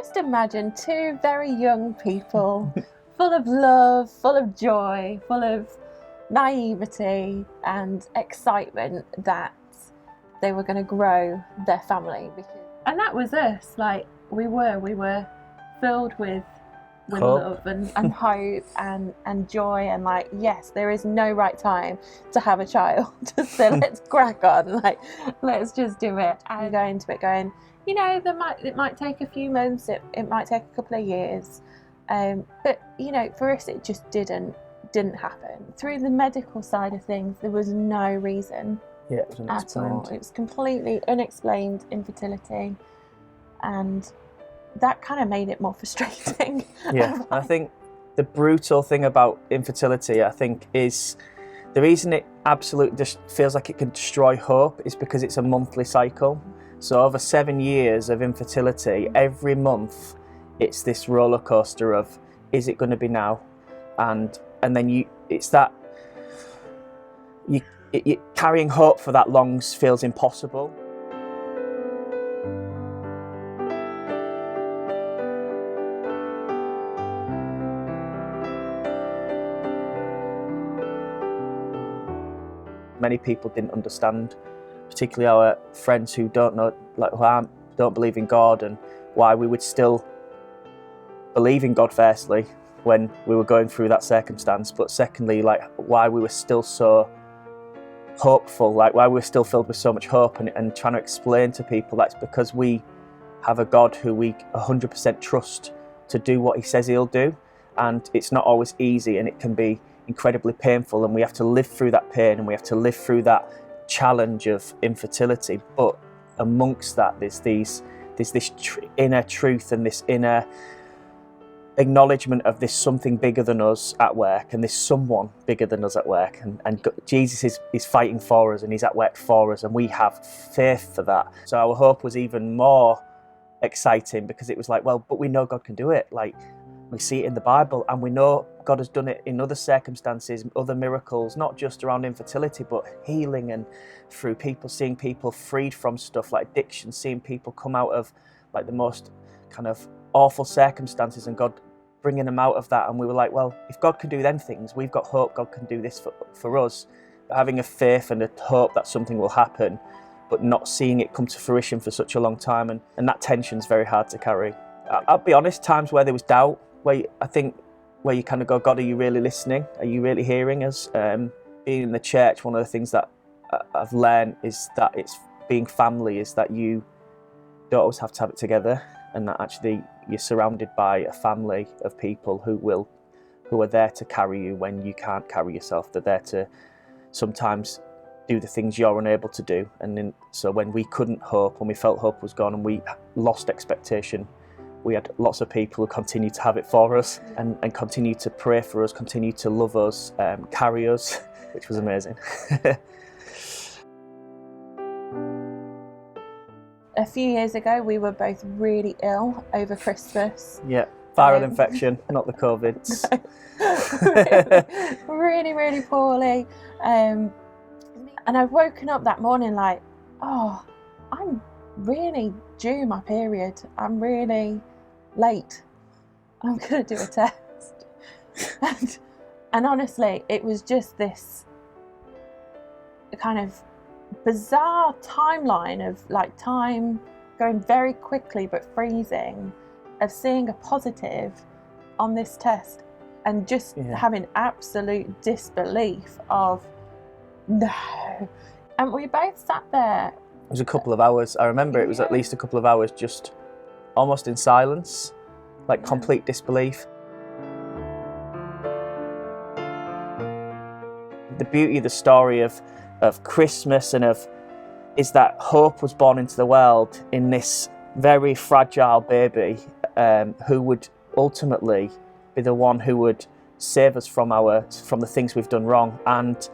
just imagine two very young people, full of love, full of joy, full of naivety and excitement that they were going to grow their family. And that was us. Like, we were filled with love and hope and joy, and like, yes, there is no right time to have a child. So let's crack on, like, let's just do it. And go into it going, you know, it might take a few months, it might take a couple of years, but you know, for us it just didn't happen. Through the medical side of things, there was no reason at all. It was completely unexplained infertility, and that kind of made it more frustrating. Yeah, I think the brutal thing about infertility, I think, is the reason it absolutely just feels like it can destroy hope is because it's a monthly cycle. So over 7 years of infertility, every month it's this roller coaster of, is it going to be now? And then carrying hope for that long feels impossible. Many people didn't understand, particularly our friends who don't believe in God, and why we would still believe in God, firstly, when we were going through that circumstance, but secondly, like, why we were still so hopeful, like why we were still filled with so much hope, and trying to explain to people that's because we have a God who we 100% trust to do what he says he'll do. And it's not always easy, and it can be incredibly painful, and we have to live through that pain, and we have to live through that challenge of infertility. But amongst that, there's this inner truth and this inner acknowledgement of this something bigger than us at work, and this someone bigger than us at work, and Jesus is fighting for us, and he's at work for us, and we have faith for that. So our hope was even more exciting, because it was like, well, but we know God can do it. Like, we see it in the Bible, and we know God has done it in other circumstances, other miracles, not just around infertility, but healing, and through seeing people freed from stuff like addiction, seeing people come out of like the most kind of awful circumstances, and God bringing them out of that. And we were like, well, if God can do them things, we've got hope God can do this for us. Having a faith and a hope that something will happen, but not seeing it come to fruition for such a long time, and that tension's very hard to carry. I'll be honest, times where there was doubt, where you kind of go, God, are you really listening? Are you really hearing us? Being in the church, one of the things that I've learned is that it's being family, is that you don't always have to have it together, and that actually you're surrounded by a family of people who are there to carry you when you can't carry yourself. They're there to sometimes do the things you're unable to do. So when we couldn't hope, when we felt hope was gone and we lost expectation, we had lots of people who continued to have it for us, and continued to pray for us, continued to love us, carry us, which was amazing. A few years ago, we were both really ill over Christmas. Yeah, viral infection, not the COVID. really, really poorly. And I've woken up that morning like, oh, I'm really due my period. I'm really late. I'm going to do a test. and honestly, it was just this kind of bizarre timeline of like time going very quickly but freezing, of seeing a positive on this test and just having absolute disbelief of no. And we both sat there. It was a couple of hours. I remember it was at least a couple of hours just almost in silence, like complete disbelief. The beauty of the story of Christmas and is that hope was born into the world in this very fragile baby, who would ultimately be the one who would save us from the things we've done wrong. And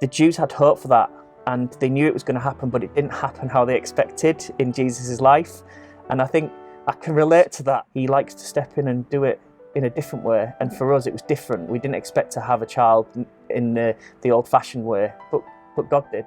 the Jews had hope for that, and they knew it was going to happen, but it didn't happen how they expected in Jesus' life. And I think I can relate to that. He likes to step in and do it in a different way, and for us it was different. We didn't expect to have a child in the old-fashioned way, but God did.